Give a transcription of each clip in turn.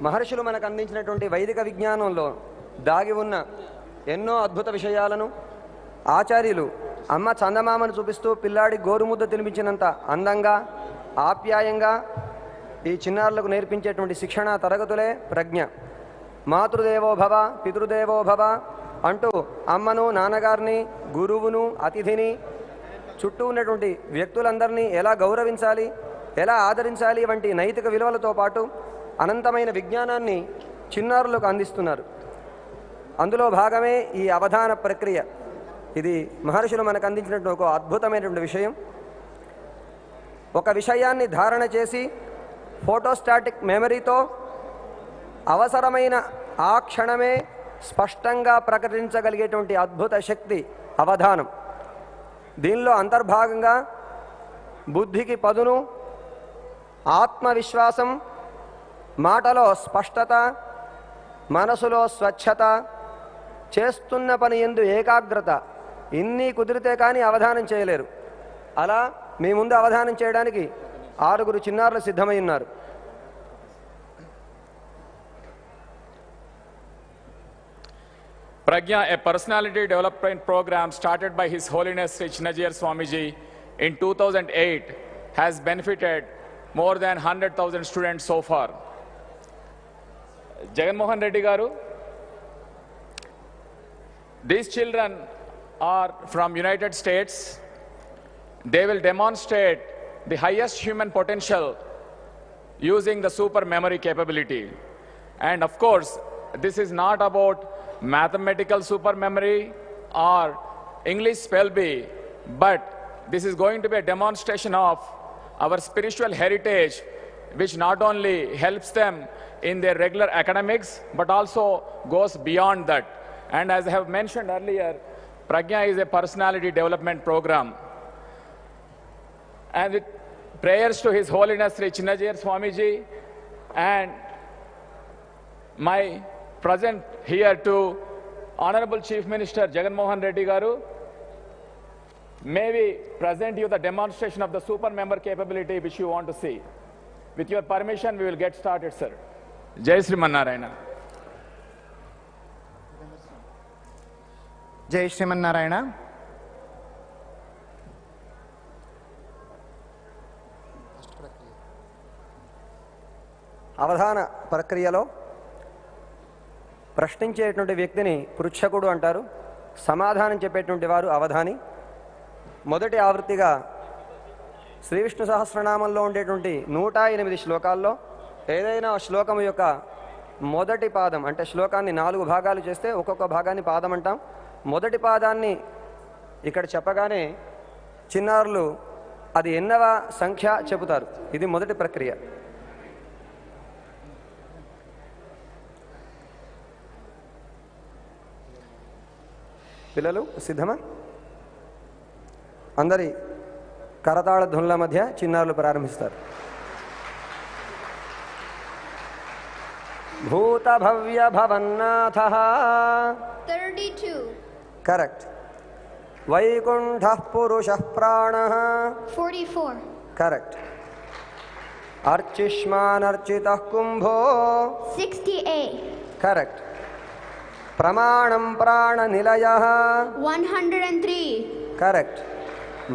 మహర్షులు మనకు అందించినటువంటి వైదిక విజ్ఞానంలో దాగి ఉన్న ఎన్నో అద్భుత విషయాలను ఆచార్యులు అమ్మ చందమామను చూపిస్తూ పిల్లాడి గోరుముద్ద తినిపించినంత అందంగా ఆప్యాయంగా ఈ చిన్నారులకు నేర్పించేటువంటి శిక్షణ తరగతులే ప్రజ్ఞ. మాతృదేవో భవ పితృదేవో భవ అంటూ అమ్మను నాన్నగారిని గురువును అతిథిని చుట్టూ ఉన్నటువంటి వ్యక్తులందరినీ ఎలా గౌరవించాలి ఎలా ఆదరించాలి వంటి నైతిక విలువలతో పాటు అనంతమైన విజ్ఞానాన్ని చిన్నారులకు అందిస్తున్నారు. అందులో భాగమే ఈ అవధాన ప్రక్రియ. ఇది మహర్షులు మనకు అందించినటువంటి ఒక అద్భుతమైనటువంటి విషయం. ఒక విషయాన్ని ధారణ చేసి ఫోటోస్టాటిక్ మెమరీతో అవసరమైన ఆ క్షణమే స్పష్టంగా ప్రకటించగలిగేటువంటి అద్భుత శక్తి అవధానం. దీనిలో అంతర్భాగంగా బుద్ధికి పదును, ఆత్మవిశ్వాసం, మాటలో స్పష్టత, మనసులో స్వచ్ఛత, చేస్తున్న పని యందు ఏకాగ్రత ఇన్ని కుదిరితే కానీ అవధానం చేయలేరు. అలా మీ ముందు అవధానం చేయడానికి 6 చిన్నారులు సిద్ధమై ఉన్నారు. Pragya, a personality development program started by His Holiness Sri Chinnajiyar Swamiji in 2008, has benefited more than 100,000 students so far. Jagan Mohan Reddy Garu, these children are from United States. They will demonstrate the highest human potential using the super memory capability. And of course, this is not about mathematical super memory or English spell bee, but this is going to be a demonstration of our spiritual heritage, which not only helps them in their regular academics, but also goes beyond that. And as I have mentioned earlier, Pragya is a personality development program. And with prayers to His Holiness Sri Chinnajiyar Swamiji and my present here to Honorable Chief Minister Jagan Mohan Reddy Garu, may we present you the demonstration of the super member capability which you want to see. With your permission, we will get started, sir. Jai Sriman Narayana. Jai Sriman Narayana. అవధాన ప్రక్రియలో ప్రశ్నించేటువంటి వ్యక్తిని పృచ్ఛకుడు అంటారు. సమాధానం చెప్పేటువంటి వారు అవధాని. మొదటి ఆవృత్తిగా శ్రీ విష్ణు సహస్రనామంలో ఉండేటువంటి 108 శ్లోకాల్లో ఏదైనా శ్లోకం యొక్క మొదటి పాదం అంటే శ్లోకాన్ని 4 భాగాలు చేస్తే ఒక్కొక్క భాగాన్ని పాదం అంటాం. మొదటి పాదాన్ని ఇక్కడ చెప్పగానే చిన్నారులు అది ఎన్నవ సంఖ్య చెబుతారు. ఇది మొదటి ప్రక్రియ. పిల్లలు సిద్ధమా? అందరి కరతాళ ధ్వనుల మధ్య చిన్నారులు ప్రారంభిస్తారు. భూత భవ్య భవన్నాథః 32. కరెక్ట్. వైకుంఠః పురుషః ప్రాణః 44. కరెక్ట్. అర్చిష్మానర్చితః కుంభో 68. కరెక్ట్. ప్రమాణం ప్రాణనిలయః 103. కరెక్ట్.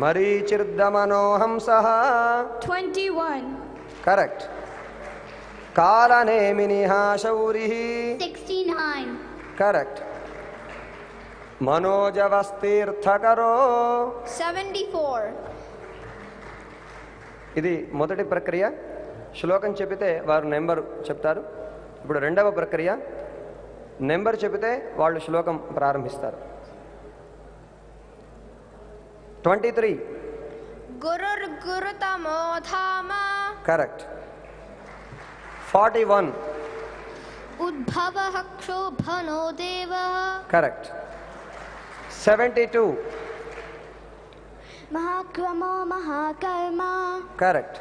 మరీచిర్దమనోహంసః 21. కరెక్ట్. కాలనేమినిః శౌరిః 69. కరెక్ట్. మనోజవస్తీర్థకరో 74. ఇది మొదటి ప్రక్రియ. శ్లోకం చెప్పితే వారు నెంబరు చెప్తారు. ఇప్పుడు రెండవ ప్రక్రియ. నెంబర్ చెబితే వాళ్ళు శ్లోకం ప్రారంభిస్తారు. 23. గురుర్గురుతమో ధామ కరెక్ట్. 41. ఉద్భవః క్షోభనో దేవః కరెక్ట్. 72. మహాక్రమో మహాకర్మ కరెక్ట్.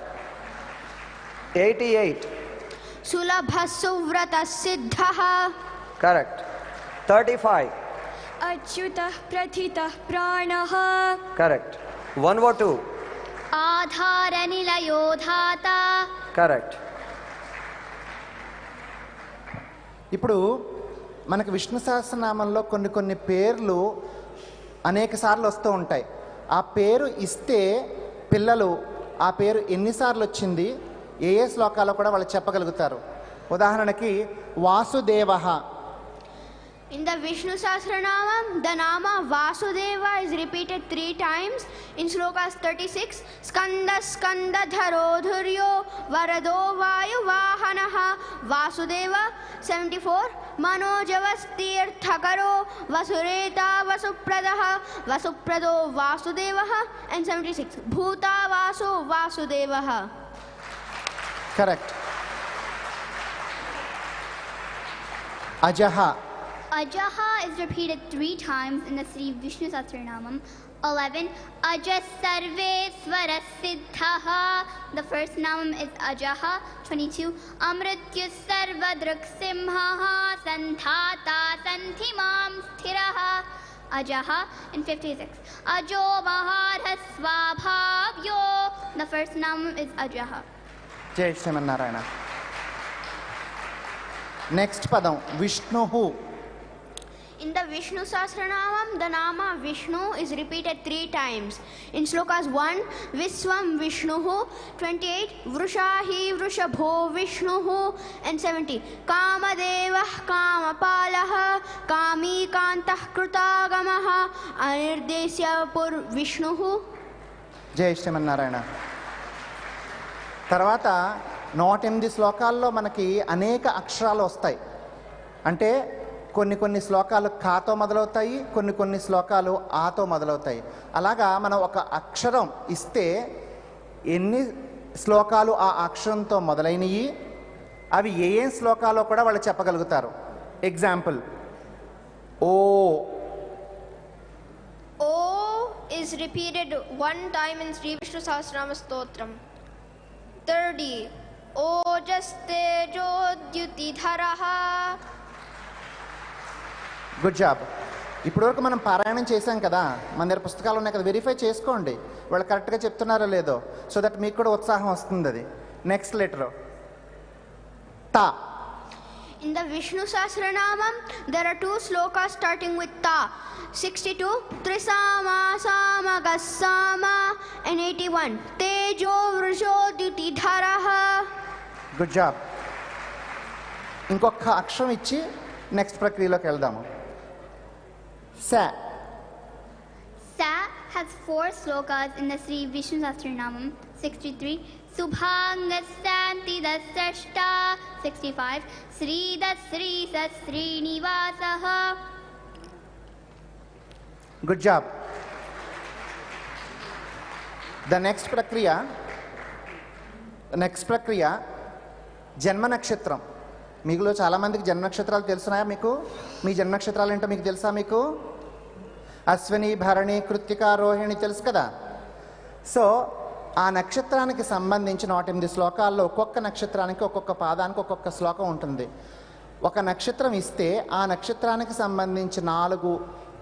88. సులభः సువ్రతः సిద్ధః కరెక్ట్. 35. అచ్యుతః ప్రథితః ప్రాణః కరెక్ట్. 102. ఆధారనిలయో ధాత కరెక్ట్. ఇప్పుడు మనకు విష్ణు సహస్రనామంలో కొన్ని పేర్లు అనేక సార్లు వస్తూ ఉంటాయి. ఆ పేరు ఇస్తే పిల్లలు ఆ పేరు ఎన్నిసార్లు వచ్చింది ఏ శ్లోకాల్లో కూడా వాళ్ళు చెప్పగలుగుతారు. ఉదాహరణకి Vasudeva. In the Vishnu Sahasranamam, the nama Vasudeva is repeated 3 times. In slokas 36, Skanda Skanda Dharodhuryo Varado Vayu Vahanaha Vasudeva. 74, Manojavastirthakaro Vasureta Vasupradaha Vasuprado Vasudevaha. And 76, Bhuta Vasu Vasudevaha. Correct. Ajaha. Ajaha is repeated 3 times in the Sri Vishnu Sahasranamam. 11, Aja Sarvesvara Siddhaha. The first namam is Ajaha. 22, Amrityu Sarvadruk Simhaha Sandhata Santhimam Sthiraha. Ajaha. And 56, Ajo Maharha Swabhavyo. The first namam is Ajaha. Jai Srimanarayana. Next padam Vishnuhu. In the Vishnu Sahasranamam, the nama Vishnu is repeated 3 times. In slokas 1, Viswam Vishnuhu. 28, Vrushahi Vrushabho Vishnuhu. And 70, Kamadevah Kamapalaha Kami Kantah Krutagamaha Anirdesya Pur Vishnuhu. జై శ్రీమన్నారాయణ. తర్వాత 108 శ్లోకాల్లో మనకి అనేక అక్షరాలు వస్తాయి. అంటే కొన్ని శ్లోకాలు కాతో మొదలవుతాయి, కొన్ని శ్లోకాలు ఆతో మొదలవుతాయి. అలాగా మనం ఒక అక్షరం ఇస్తే ఎన్ని శ్లోకాలు ఆ అక్షరంతో మొదలైనవి అవి ఏ శ్లోకాల్లో కూడా వాళ్ళు చెప్పగలుగుతారు. Example O. O is repeated 1 time in Sri Vishnu Sahasranama Stotram. 30, Ojaste Jodhyutidharaha. Good job. ఇప్పటివరకు మనం పారాయణం చేశాం కదా, మన దగ్గర పుస్తకాలు ఉన్నాయి కదా, వెరిఫై చేసుకోండి వాళ్ళు కరెక్ట్గా చెప్తున్నారో లేదో, సో దట్ మీకు కూడా ఉత్సాహం వస్తుంది. అది నెక్స్ట్ లెటర్ తా. In the Vishnu Sahasranamam, there are 2 slokas starting with Ta. 62, Trisama Sama Gassama. And 81, Tejo Vrushodhyutidharaha. Good job. ఇంకొక అక్షరం ఇచ్చి నెక్స్ట్ ప్రక్రియలోకి వెళ్దాము. సా. Sa has 4 slokas in the Sri Vishnu Sahasranamam. 63, Subhanga Santi Dasashta. 65, Sri Dasri Sasrinivasaha. Good job. The next ప్రక్రియ జన్మ నక్షత్రం. మీలో చాలామందికి జన్మ నక్షత్రాలు తెలుసున్నాయా మీకు? మీ జన్మ నక్షత్రాలు ఏంటో మీకు తెలుసా? మీకు అశ్విని, భరణి, కృత్తిక, రోహిణి తెలుసు కదా. సో ఆ నక్షత్రానికి సంబంధించి 108 శ్లోకాల్లో ఒక్కొక్క నక్షత్రానికి ఒక్కొక్క పాదానికి ఒక్కొక్క శ్లోకం ఉంటుంది. ఒక నక్షత్రం ఇస్తే ఆ నక్షత్రానికి సంబంధించి 4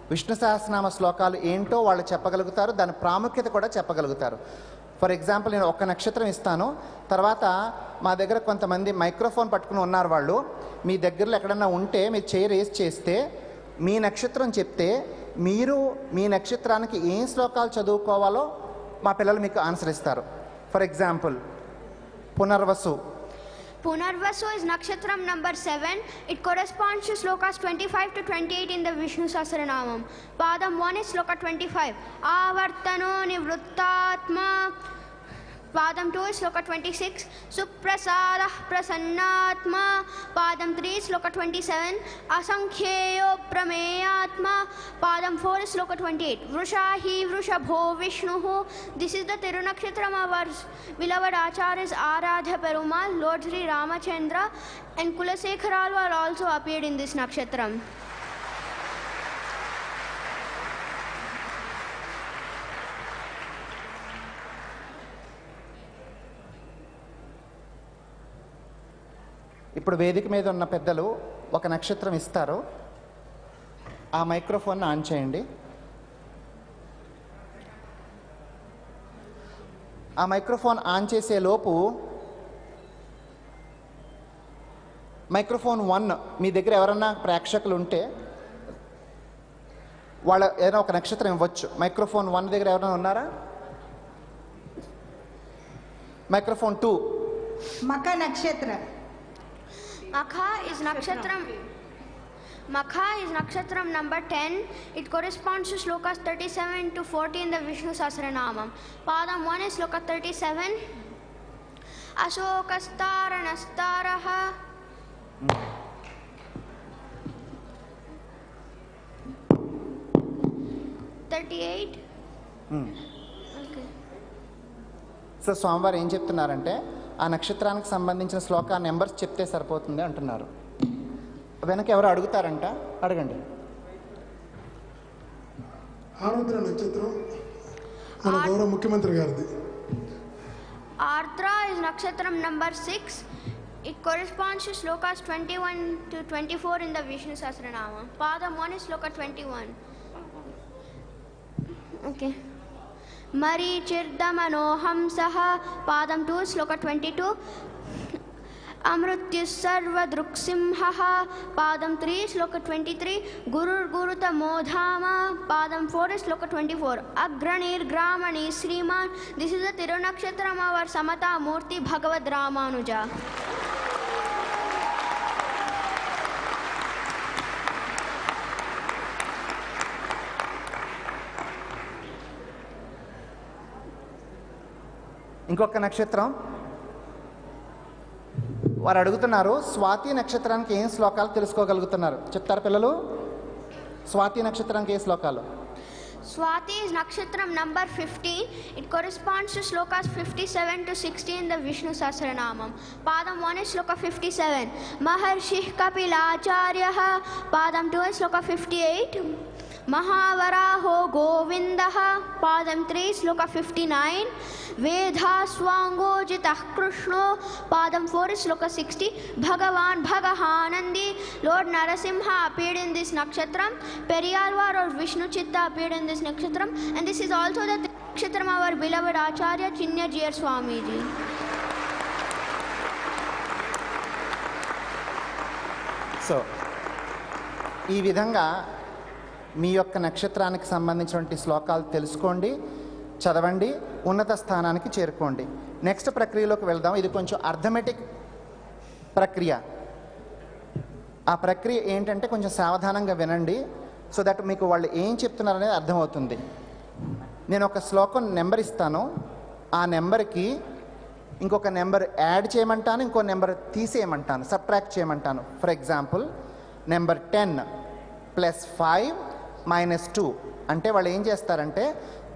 విష్ణు సహస్రనామ శ్లోకాలు ఏంటో వాళ్ళు చెప్పగలుగుతారు, దాని ప్రాముఖ్యత కూడా చెప్పగలుగుతారు. ఫర్ ఎగ్జాంపుల్ నేను ఒక నక్షత్రం ఇస్తాను, తర్వాత మా దగ్గర కొంతమంది మైక్రోఫోన్ పట్టుకుని ఉన్నారు, వాళ్ళు మీ దగ్గరలో ఎక్కడన్నా ఉంటే మీరు చేయి రేస్ చేస్తే మీ నక్షత్రం చెప్తే మీరు మీ నక్షత్రానికి ఏం శ్లోకాలు చదువుకోవాలో మా పిల్లలు మీకు ఆన్సర్ ఇస్తారు. For example Punarvasu. Punarvasu is nakshatram number 7. It corresponds to slokas 25 to 28 in the Vishnu Sahasranamam. Padam 1 is sloka 25. Avartano nivrittatma. Padam 2 is sloka 26. Suprasadah prasannatma. Padam 3 is sloka 27. Asankhyeyo prameyatma. Padam 4 is sloka 28. Vrushahi vrushabho Vishnuhu. This is the Tirunakshatram of our beloved Acharyas Aradha Perumal, Lord Sri Ramachandra and Kulasekharalwar also appeared in this nakshatram. ఇప్పుడు వేదిక మీద ఉన్న పెద్దలు ఒక నక్షత్రం ఇస్తారు. ఆ microphone on చేయండి. ఆ మైక్రోఫోన్ ఆన్ చేసే లోపు మైక్రోఫోన్ 1 మీ దగ్గర ఎవరన్నా ప్రేక్షకులు ఉంటే వాళ్ళ ఏదైనా ఒక నక్షత్రం ఇవ్వచ్చు. మైక్రోఫోన్ 1 దగ్గర ఎవరైనా ఉన్నారా? మైక్రోఫోన్ 2. మఖ నక్షత్ర. Makha is nakshatram number 10. It corresponds to slokas 37 to 40 in the Vishnu Sahasranamam. Padam 1 is sloka 37. Ashokastaranahtaraha. 38. Okay. So స్వామివారు ఏం చెప్తున్నారంటే ఆ నక్షత్రానికి సంబంధించిన శ్లోక నెంబర్స్ చెప్తే సరిపోతుంది అంటున్నారు. వెనక ఎవరు అడుగుతారంట? అడగండి. ఆరుద్ర నక్షత్రం మన గౌరవ ముఖ్యమంత్రి గారిది. Ardra is nakshatram number 6. It corresponds to slokas 21 to 24 in the Vishnu Sahasranamam. Padam 1 is sloka 21. Okay. Marichirdamanohamsah. Padam 2 is sloka 22. Amrutyus sarvadruksimhah. Padam 3 is sloka 23. Gurur guruta modhama. Padam 4 is sloka 24. Agranir gramani Sriman. This is the Tirunakshatram of our Samata Murti Bhagavad Ramanuja. ఇంకొక నక్షత్రం వారు అడుగుతున్నారు. స్వాతి నక్షత్రానికి ఏం శ్లోకాలు తెలుసుకోగలుగుతున్నారు చెప్తారు పిల్లలు? స్వాతి నక్షత్రానికి ఏ శ్లోకాలు? Swati is nakshatram number 15. It corresponds to slokas 57 to 60 in the Vishnu Sahasranamam. Padam 1 is sloka 57. Maharshih Kapilacharya. Padam 2 is sloka 58. Mahavaraho Govindaha. Padam 3 is sloka 59. Vedhaswangojitah Krishno. Padam 4 is sloka 60. Bhagavan Bhagahanandi. Lord Narasimha appeared in this nakshatram. Periyalvar or Vishnu Chitta appeared in this nakshatram, and this is also the nakshatram of our beloved Acharya Chinya Jiyar Swamiji. So ఈ విధంగా మీ యొక్క నక్షత్రానికి సంబంధించినటువంటి శ్లోకాలు తెలుసుకోండి, చదవండి, ఉన్నత స్థానానికి చేరుకోండి. నెక్స్ట్ ప్రక్రియలోకి వెళ్దాం. ఇది కొంచెం అర్థమెటిక్ ప్రక్రియ. ఆ ప్రక్రియ ఏంటంటే కొంచెం సావధానంగా వినండి, సో దట్ మీకు వాళ్ళు ఏం చెప్తున్నారనేది అర్థమవుతుంది. నేను ఒక శ్లోకం నెంబర్ ఇస్తాను, ఆ నెంబర్కి ఇంకొక నెంబర్ యాడ్ చేయమంటాను, ఇంకో నెంబర్ తీసేయమంటాను, సబ్ట్రాక్ట్ చేయమంటాను. ఫర్ ఎగ్జాంపుల్ నెంబర్ 10 + 5 - 2 అంటే వాళ్ళు ఏం చేస్తారంటే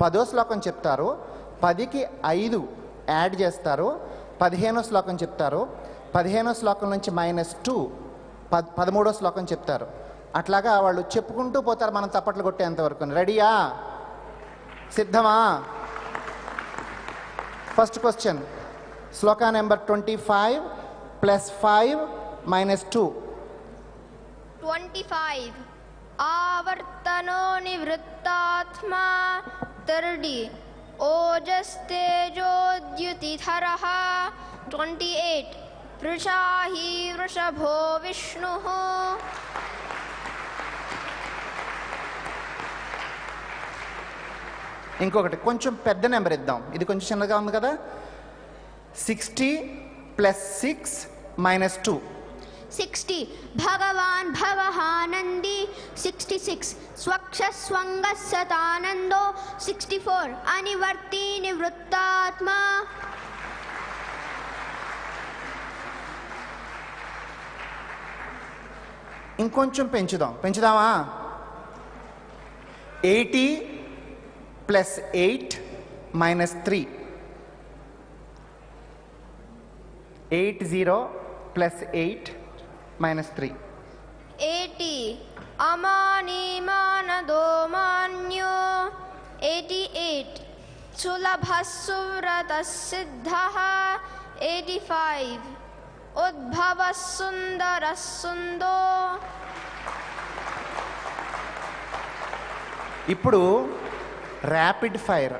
10వ శ్లోకం చెప్తారు, 10కి 5 యాడ్ చేస్తారు, 15వ శ్లోకం చెప్తారు, 15వ శ్లోకం నుంచి -2 13వ శ్లోకం చెప్తారు. అట్లాగా వాళ్ళు చెప్పుకుంటూ పోతారు, మనం చప్పట్లు కొట్టేంతవరకు. రెడీయా? సిద్ధమా? ఫస్ట్ క్వశ్చన్, శ్లోక number 25 + 5 - 2. 25. Avartano nivrittatma 30. Ojastejodyutitharaha 28. Vrishahi vrishabho Vishnuhu. ఇంకొకటి కొంచెం పెద్ద నెంబర్ ఇద్దాం, ఇది కొంచెం చిన్నగా ఉంది కదా. 60 + 6 - 2. 60. Bhagavan Bhagahanandi 66. Swakshaswangasatanando 64. Anivarti Nivrittatma. ఇంకొంచెం పెంచుదామా? 80 + 8 - 3. 80 + 8 - 3. 80. Amani manado manyo 88. Sulabhasuvratas siddhaha 85. Udbhavas sundaras sundo. ఇప్పుడు ర్యాపిడ్ ఫైర్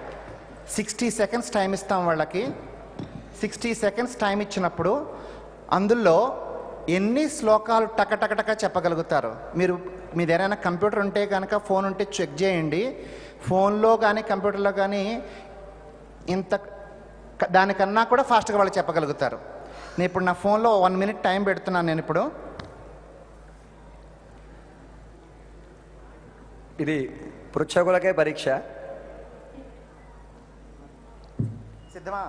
60 సెకండ్స్ టైం ఇస్తాం వాళ్ళకి. 60 సెకండ్స్ టైం ఇచ్చినప్పుడు అందులో ఎన్ని శ్లోకాలు టక చెప్పగలుగుతారు? మీరు మీ దగ్గర కంప్యూటర్ ఉంటే కనుక, ఫోన్ ఉంటే చెక్ చేయండి. ఫోన్లో కానీ కంప్యూటర్లో కానీ ఇంత దానికన్నా కూడా ఫాస్ట్గా వాళ్ళు చెప్పగలుగుతారు. నేను ఇప్పుడు నా ఫోన్లో 1 minute టైం పెడుతున్నాను. నేను ఇప్పుడు ఇది పృచ్ఛకులకే పరీక్ష. సిద్ధమా?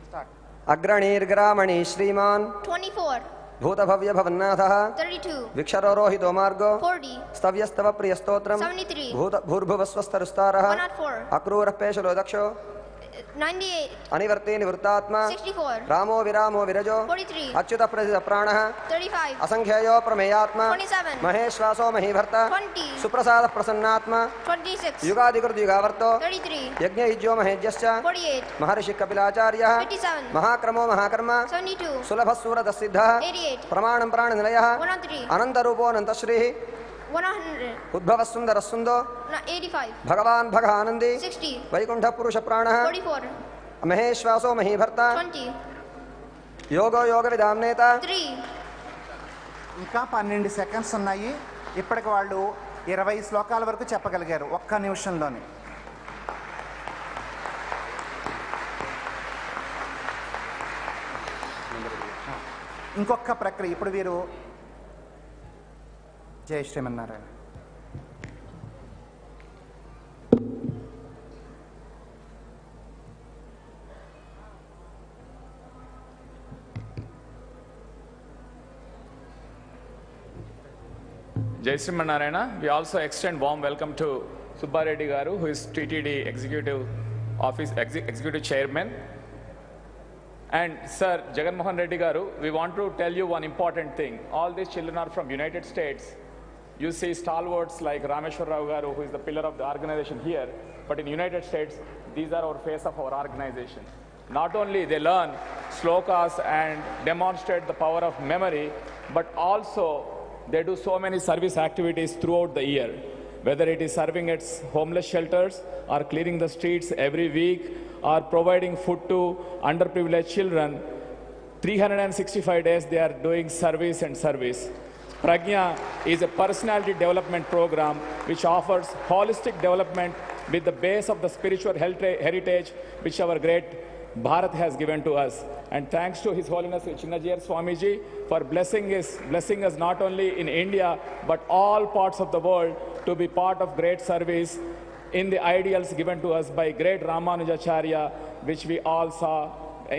స్టార్ట్. అగ్రణీర్గ్రామణి శ్రీమాన్ 24, భూతభవ్య భవన్నాథః 32, విక్షరోహితో మార్గో 40, స్తవ్యస్తవ ప్రియస్తోత్రం 73, భూర్భువస్వస్తరుస్తారః 104, అక్రూరః పేషలో దక్షో 98, అనివర్తే నివృత్తాత్మ 64, రామో విరామో విరజో 43, అచ్యుత ప్రసిద్ధ ప్రాణః 35, అసంఖ్యేయో ప్రమేయాత్మ 27, మహేశ్వాసో మహీభర్త 20, సుప్రసాద ప్రసన్నాత్మ 26, యుగాదికృత యుగావర్తో 33, యజ్ఞయుజ్యో మహేజ్యశ్చ 48, మహర్షి కపిలాచార్య 57, మహాక్రమో మహాకర్మ 72, సులభసూరదసిద్ధ 88, ప్రమాణం ప్రాణనిలయ 103, అనంతరూపో అనంతశ్రీ 100, ఉద్భవసుందరసుందో 85, భగవాన్ భగ ఆనంది 60, వైకుంఠ పురుష ప్రాణ 44, మహేశ్వాసో మహీభర్త 20, యోగో యోగ విధాంనేత 3, ఇంకా 12 seconds ఉన్నాయి. ఇప్పటికి వాళ్ళు 20 శ్లోకాల వరకు చెప్పగలిగారు ఒక్క నిమిషంలోనే. ఇంకొక ప్రక్రియ. ఇప్పుడు వీరు జై Srimannarayana. Jai Sri Narayana. We also extend warm welcome to Subba Reddy Garu, who is TTD Executive Chairman. And Sir Jagan Mohan Reddy Garu, we want to tell you one important thing. All these children are from United States. You see stalwarts like Rameshwar Rao Garu, who is the pillar of the organization here. But in United States, these are our face of our organization. Not only they learn slokas and demonstrate the power of memory, but also they do so many service activities throughout the year. Whether it is serving at homeless shelters or clearing the streets every week or providing food to underprivileged children, 365 days they are doing service and service. Pragya is a personality development program which offers holistic development with the base of the spiritual heritage which our great Bharat has given to us. And thanks to His Holiness Chinnajiyar Swamiji for blessing us not only in India but all parts of the world to be part of great service in the ideals given to us by great Ramanujacharya, which we all saw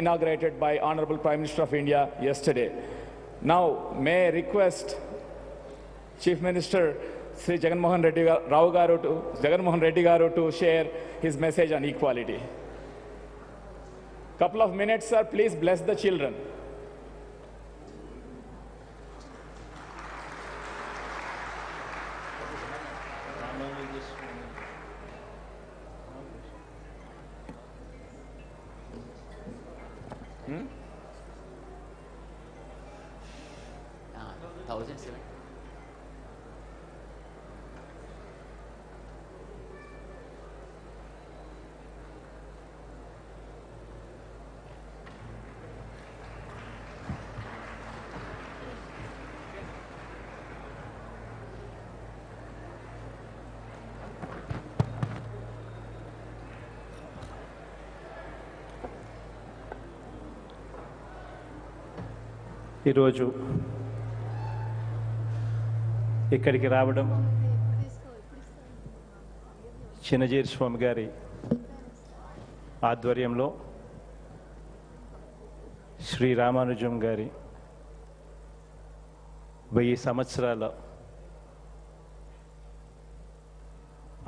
inaugurated by Honorable Prime Minister of India yesterday. Now, may I request Chief Minister Sri Jagan Mohan Reddy Garu to share his message on equality. Couple of minutes, sir. Please bless the children. Hmm? 1007. ఈరోజు ఇక్కడికి రావడం చిన్నజీరి స్వామి గారి ఆధ్వర్యంలో శ్రీ రామానుజం గారి 1000 సంవత్సరాల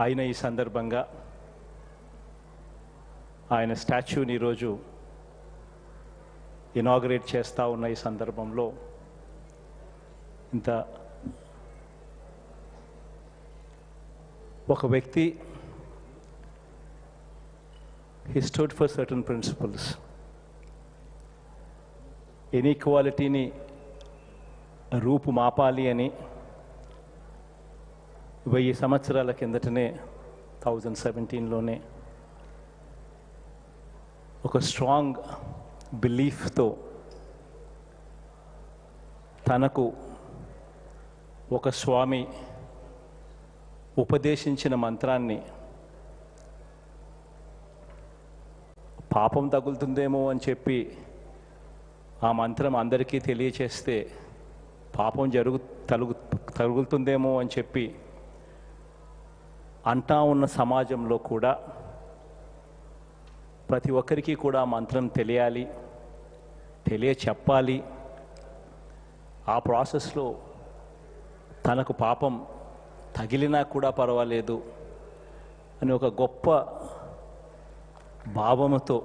అయిన ఈ సందర్భంగా ఆయన స్టాచ్యూని ఈరోజు ఇనాగరేట్ చేస్తూ ఉన్న ఈ సందర్భంలో ఇంత ఒక వ్యక్తి he stood for certain principles. ఇన్ఈక్వాలిటీని రూపుమాపాలి అని 1000 సంవత్సరాల కిందటనే 1017లోనే ఒక స్ట్రాంగ్ బిలీఫ్తో తనకు ఒక స్వామి ఉపదేశించిన మంత్రాన్ని పాపం తగులుతుందేమో అని చెప్పి ఆ మంత్రం అందరికీ తెలియచేస్తే పాపం తగులుతుందేమో అని చెప్పి అంటా ఉన్న సమాజంలో కూడా ప్రతి ఒక్కరికి కూడా ఆ మంత్రం తెలియాలి, చెప్పాలి. ఆ ప్రాసెస్లో తనకు పాపం తగిలినా కూడా పర్వాలేదు అని ఒక గొప్ప భావముతో,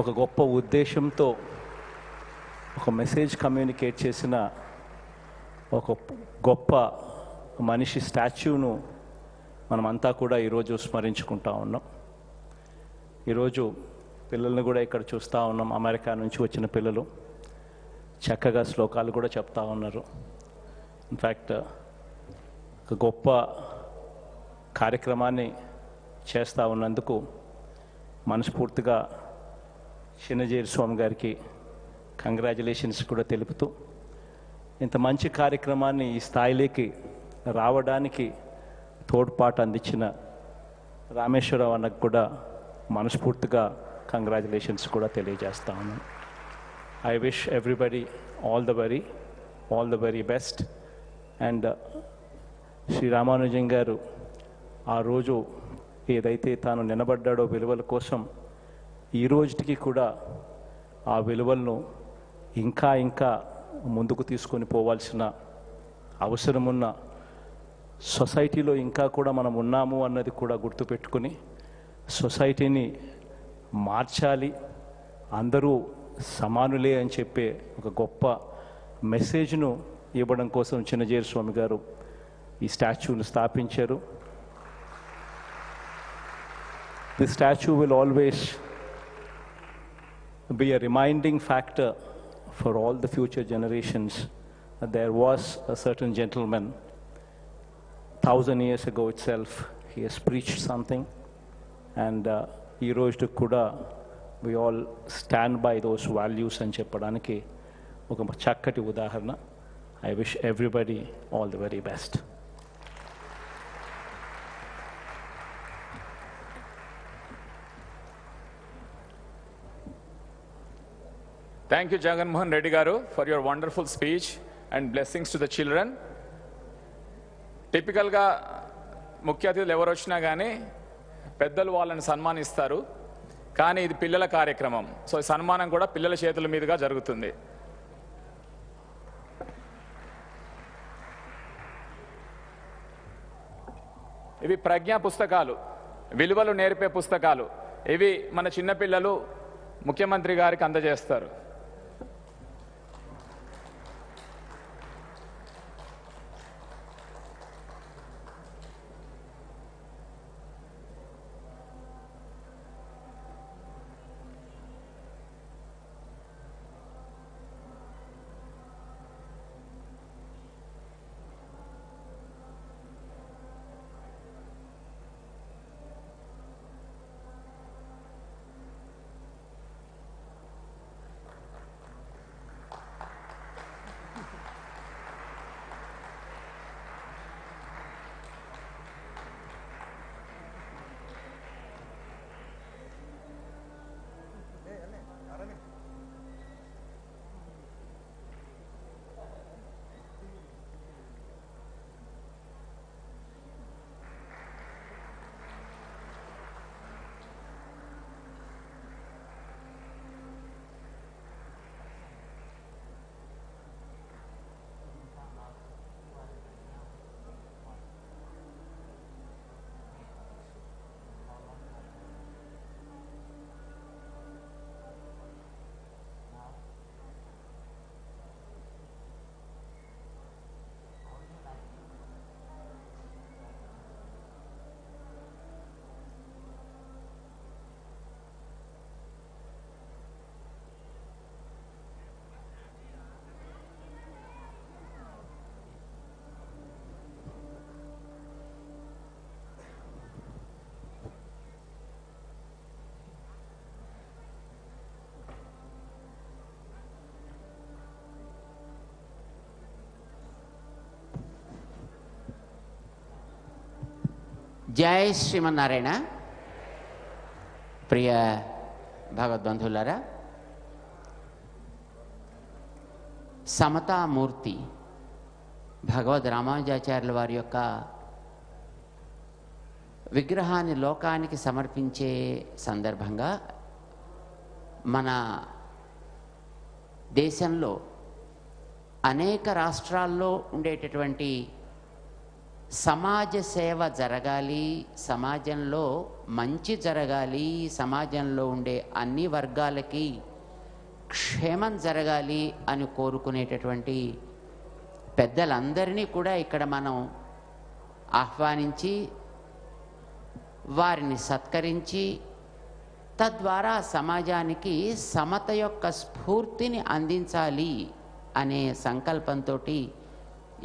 ఒక గొప్ప ఉద్దేశంతో ఒక మెసేజ్ కమ్యూనికేట్ చేసిన ఒక గొప్ప మనిషి స్టాచ్యూను మనమంతా కూడా ఈరోజు స్మరించుకుంటా ఉన్నాం. ఈరోజు పిల్లల్ని కూడా ఇక్కడ చూస్తూ ఉన్నాం. అమెరికా నుంచి వచ్చిన పిల్లలు చక్కగా శ్లోకాలు కూడా చెప్తా ఉన్నారు. ఇన్ఫ్యాక్ట్ ఒక గొప్ప కార్యక్రమాన్ని చేస్తూ ఉన్నందుకు మనస్ఫూర్తిగా చిన్నజీరి స్వామి గారికి కంగ్రాచులేషన్స్ కూడా తెలుపుతూ, ఇంత మంచి కార్యక్రమాన్ని ఈ స్థాయిలోకి రావడానికి తోడ్పాటు అందించిన రామేశ్వరరావు అన్నకు కూడా మనస్ఫూర్తిగా కంగ్రాచులేషన్స్ కూడా తెలియజేస్తా ఉన్నాను. I wish everybody all the very best. And Shri Ramanujam గారు ఆ రోజు ఏదైతే తాను నిలబడ్డాడో విలువల కోసం, ఈ రోజుకి కూడా ఆ విలువలను ఇంకా ముందుకు తీసుకొని పోవాల్సిన అవసరమున్న సొసైటీలో ఇంకా కూడా మనం ఉన్నాము అన్నది కూడా గుర్తుపెట్టుకుని సొసైటీని మార్చాలి, అందరూ సమానులే అని చెప్పే ఒక గొప్ప మెసేజ్ను ఇవ్వడం కోసం చిన్నజీరి స్వామి గారు ఈ స్టాచ్యూను స్థాపించారు. This statue will always be a reminding factor for all the future generations that there was a certain gentleman 1000 years ago itself. He has preached something, and ee roju kuda we all stand by those values and cheppadaniki oka chakkati udaharana. I wish everybody all the very best. Thank you, Jagan Mohan Reddy Garu, for your wonderful speech and blessings to the children. టిపికల్గా ముఖ్య అతిథులు ఎవరు వచ్చినా కానీ పెద్దలు వాళ్ళని సన్మానిస్తారు, కానీ ఇది పిల్లల కార్యక్రమం. సో ఈ సన్మానం కూడా పిల్లల చేతుల మీదుగా జరుగుతుంది. ఇవి ప్రజ్ఞా పుస్తకాలు, విలువలు నేర్పే పుస్తకాలు. ఇవి మన చిన్నపిల్లలు ముఖ్యమంత్రి గారికి అందజేస్తారు. జై శ్రీమన్నారాయణ. ప్రియ భగవద్బంధువులారా, సమతామూర్తి భగవద్ రామానుజాచార్యుల వారి యొక్క విగ్రహాన్ని లోకానికి సమర్పించే సందర్భంగా మన దేశంలో అనేక రాష్ట్రాల్లో ఉండేటటువంటి సమాజ సేవ జరగాలి, సమాజంలో మంచి జరగాలి, సమాజంలో ఉండే అన్ని వర్గాలకి క్షేమం జరగాలి అని కోరుకునేటటువంటి పెద్దలందరినీ కూడా ఇక్కడ మనం ఆహ్వానించి వారిని సత్కరించి తద్వారా సమాజానికి సమత యొక్క స్ఫూర్తిని అందించాలి అనే సంకల్పంతో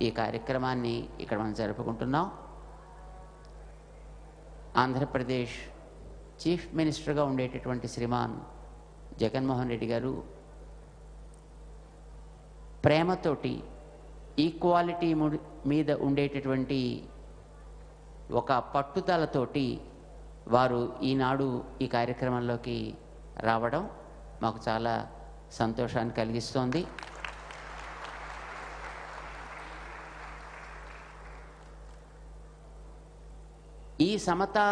ఈ కార్యక్రమాన్ని ఇక్కడ మనం జరుపుకుంటున్నాం. ఆంధ్రప్రదేశ్ చీఫ్ మినిస్టర్గా ఉండేటటువంటి శ్రీమాన్ జగన్మోహన్ రెడ్డి గారు ప్రేమతోటి ఈక్వాలిటీ మీద ఉండేటటువంటి ఒక పట్టుదలతోటి వారు ఈనాడు ఈ కార్యక్రమంలోకి రావడం మాకు చాలా సంతోషాన్ని కలిగిస్తోంది. ఈ సమతా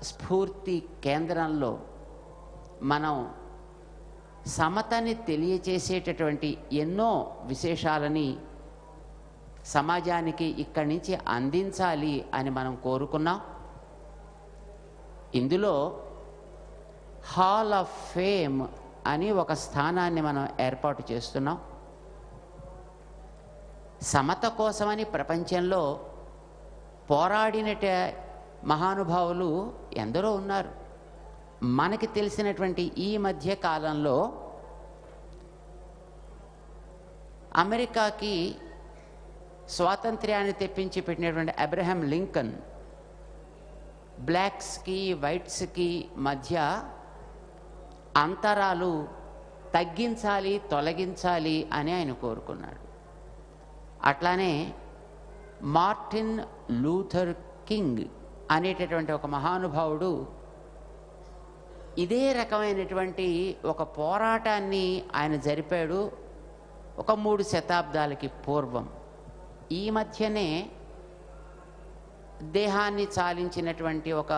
స్ఫూర్తి కేంద్రంలో మనం సమతని తెలియచేసేటటువంటి ఎన్నో విశేషాలని సమాజానికి ఇక్కడి నుంచి అందించాలి అని మనం కోరుకున్నాం. ఇందులో హాల్ ఆఫ్ ఫేమ్ అని ఒక స్థానాన్ని మనం ఏర్పాటు చేస్తున్నాం. సమత కోసమని ప్రపంచంలో పోరాడినట మహానుభావులు ఎందరో ఉన్నారు. మనకి తెలిసినటువంటి ఈ మధ్య కాలంలో అమెరికాకి స్వాతంత్ర్యాన్ని తెప్పించి పెట్టినటువంటి అబ్రహాం లింకన్ బ్లాక్స్కి వైట్స్కి మధ్య అంతరాలు తగ్గించాలి, తొలగించాలి అని ఆయన కోరుకున్నాడు. అట్లానే మార్టిన్ లూథర్ కింగ్ అనేటటువంటి ఒక మహానుభావుడు ఇదే రకమైనటువంటి ఒక పోరాటాన్ని ఆయన జరిపాడు ఒక 3 శతాబ్దాలకి పూర్వం. ఈ మధ్యనే దేహాన్ని చాలించినటువంటి ఒక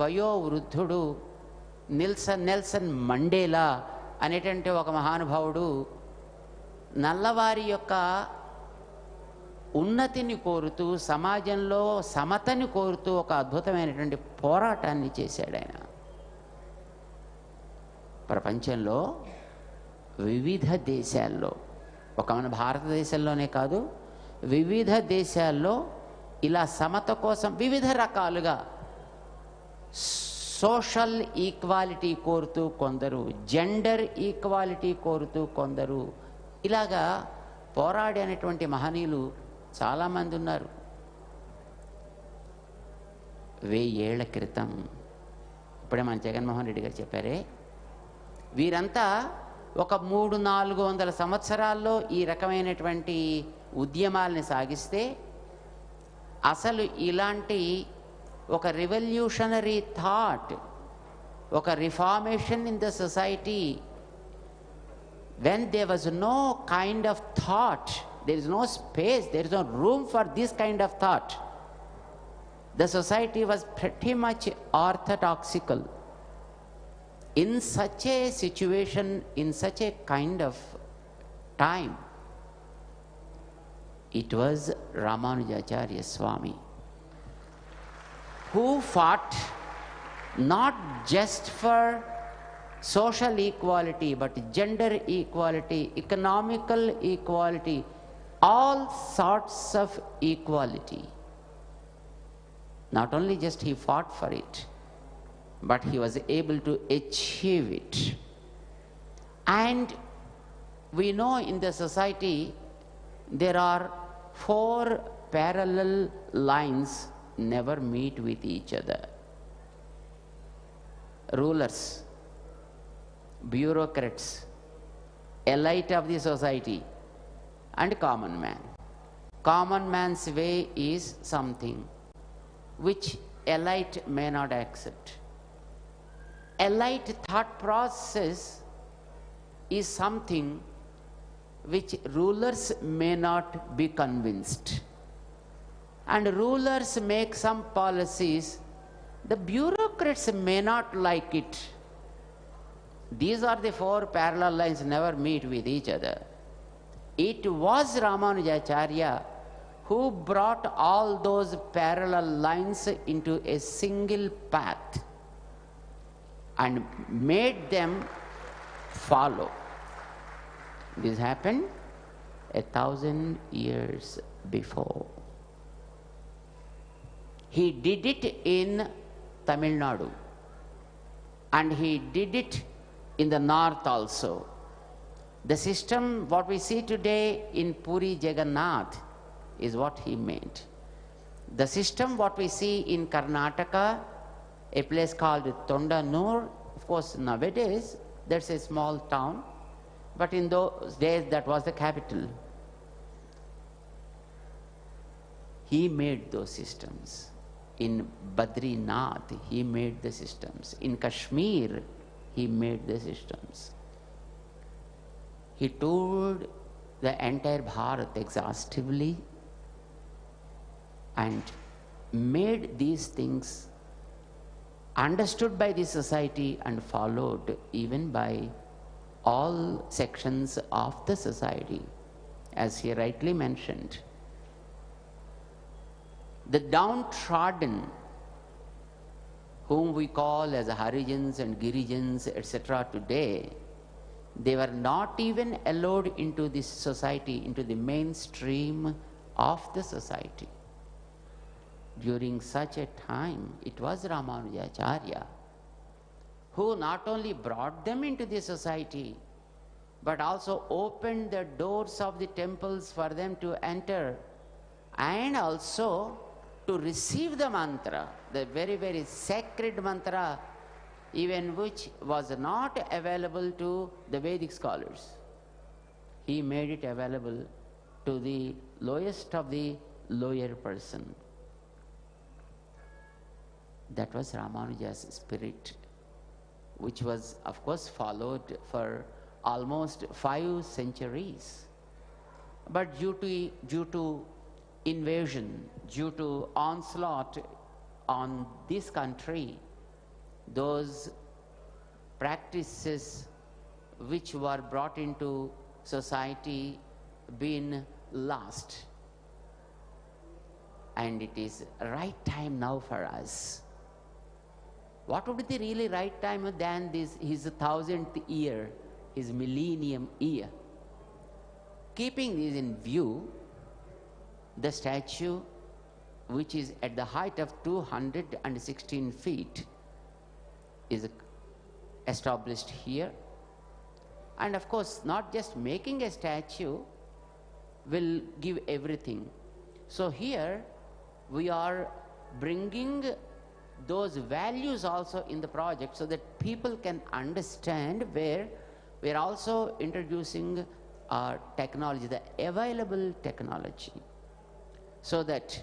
వయోవృద్ధుడు నెల్సన్ మండేలా అనేటువంటి ఒక మహానుభావుడు నల్లవారి యొక్క ఉన్నతిని కోరుతూ, సమాజంలో సమతని కోరుతూ ఒక అద్భుతమైనటువంటి పోరాటాన్ని చేశాడు ఆయన. ప్రపంచంలో వివిధ దేశాల్లో, ఒక మన భారతదేశంలోనే కాదు, వివిధ దేశాల్లో ఇలా సమత కోసం వివిధ రకాలుగా సోషల్ ఈక్వాలిటీ కోరుతూ కొందరు, జెండర్ ఈక్వాలిటీ కోరుతూ కొందరు, ఇలాగా పోరాడినటువంటి మహనీయులు చాలామంది ఉన్నారు. 1000 ఏళ్ల క్రితం, ఇప్పుడే మన జగన్మోహన్ రెడ్డి గారు చెప్పారే, వీరంతా ఒక 300-400 సంవత్సరాల్లో ఈ రకమైనటువంటి ఉద్యమాల్ని సాగిస్తే అసలు ఇలాంటి ఒక రివల్యూషనరీ థాట్, ఒక reformation in the society, when there was no kind of thought, there is no space, there is no room for this kind of thought. The society was pretty much orthodoxical. In such a situation, in such a kind of time, it was Ramanujacharya Swami who fought not just for social equality, but gender equality, economical equality, all sorts of equality. Not only just he fought for it, but he was able to achieve it. And we know in the society there are 4 parallel lines never meet with each other. Rulers, bureaucrats, elite of the society, and common man. Common man's way is something which elite may not accept. Elite thought process is something which rulers may not be convinced. And rulers make some policies, the bureaucrats may not like it. These are the four parallel lines never meet with each other. It was Ramanujacharya who brought all those parallel lines into a single path and made them follow. This happened 1,000 years before. He did it in Tamil Nadu, and he did it in the north also. The system, what we see today in Puri Jagannath, is what he made. The system, what we see in Karnataka, a place called Tondanur, of course nowadays that's a small town, but in those days that was the capital. He made those systems. In Badrinath, he made the systems. In Kashmir, he made the systems. He toured the entire Bharat exhaustively and made these things understood by the society and followed even by all sections of the society, as he rightly mentioned. The downtrodden, whom we call as Harijans and Girijans, etc. today, they were not even allowed into this society, into the mainstream of the society. During such a time, it was Ramanujacharya who not only brought them into the society, but also opened the doors of the temples for them to enter and also to receive the mantra, the very, very sacred mantra, even which was not available to the Vedic scholars. He made it available to the lowest of the lower person. That was Ramanuja's spirit, which was, of course, followed for almost 5 centuries. But due to invasion, due to onslaught on this country, those practices which were brought into society been lost. And it is right time now for us. What would be the really right time than this, his 1000th year, his millennium year? Keeping this in view, the statue, which is at the height of 216 feet, is established here. And of course, not just making a statue will give everything. So here we are bringing those values also in the project so that people can understand, where we are also introducing technology, the available technology, so that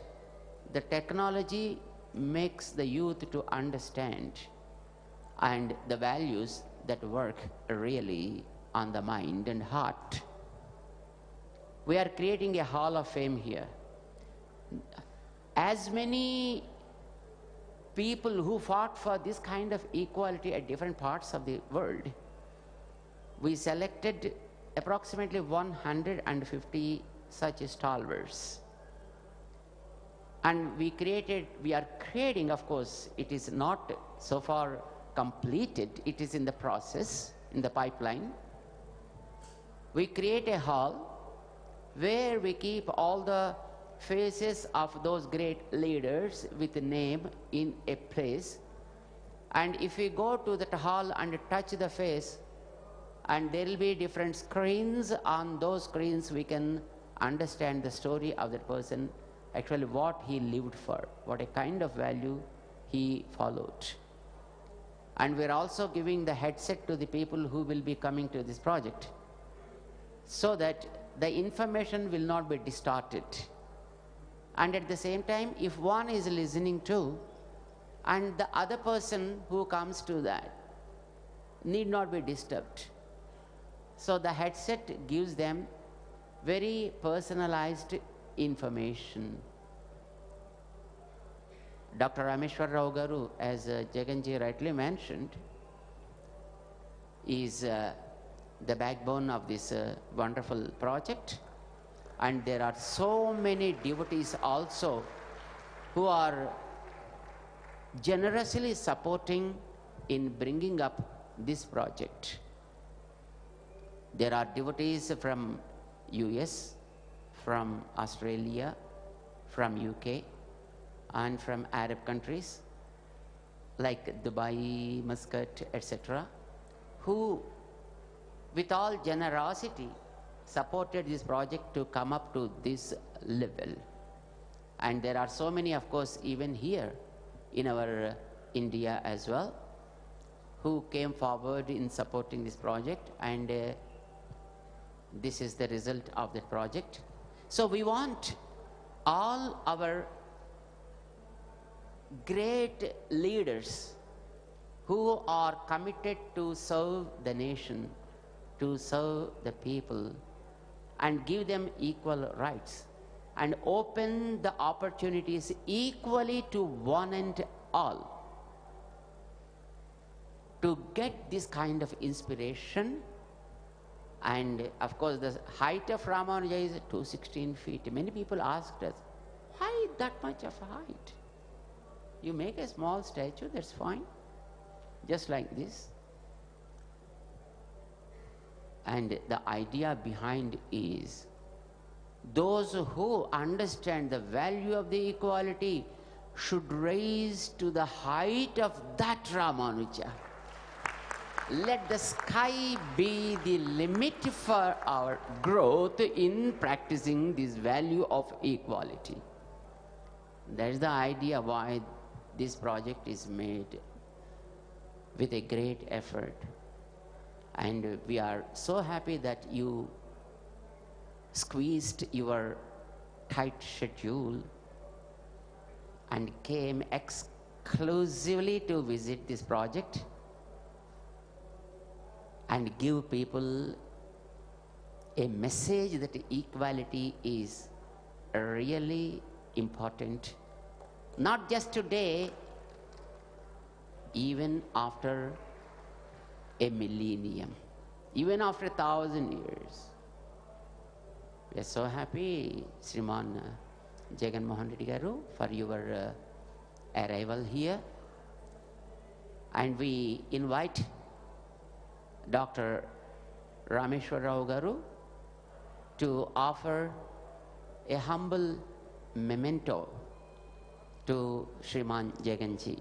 the technology makes the youth to understand and the values that work really on the mind and heart. We are creating a hall of fame here. As many people who fought for this kind of equality at different parts of the world, we selected approximately 150 such stalwarts. And we are creating, of course, it is not so far completed, it is in the process, in the pipeline. We create a hall where we keep all the faces of those great leaders with a name in a place. And if we go to that hall and touch the face, and there will be different screens, on those screens we can understand the story of that person, actually what he lived for, what a kind of value he followed. And we're also giving the headset to the people who will be coming to this project, so that the information will not be distorted. And at the same time, if one is listening to, and the other person who comes to that need not be disturbed. So the headset gives them very personalized information. Dr. Rameshwar Rao Garu, as Jaganji rightly mentioned, is the backbone of this wonderful project. And there are so many devotees also who are generously supporting in bringing up this project. There are devotees from US, from Australia, from UK, and from Arab countries like Dubai, Muscat, etc., who with all generosity supported this project to come up to this level. And there are so many, of course, even here in our India as well, who came forward in supporting this project, and this is the result of the project. So we want all our great leaders who are committed to serve the nation, to serve the people, and give them equal rights, and open the opportunities equally to one and all, to get this kind of inspiration. And of course, the height of Ramanuja is 216 feet. Many people asked us, why that much of height? You make a small statue, that's fine, just like this. And the idea behind is, those who understand the value of the equality should raise to the height of that Ramanuja. Let the sky be the limit for our growth in practicing this value of equality. That is the idea why this project is made with a great effort. And we are so happy that you squeezed your tight schedule and came exclusively to visit this project and give people a message that equality is really important, not just today, even after a millennium, even after 1,000 years. We are so happy, Sriman Jagan Mohan Reddy Garu, for your arrival here. And we invite Dr. Rameshwar Rao Garu to offer a humble memento to Sriman Jaganji.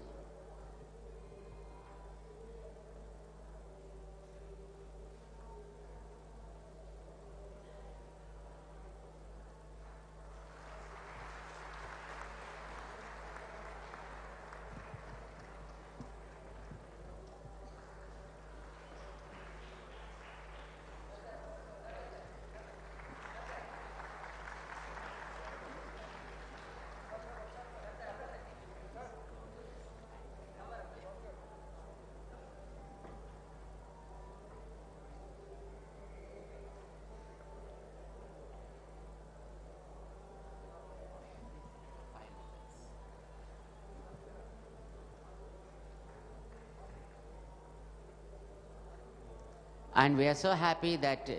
And we are so happy that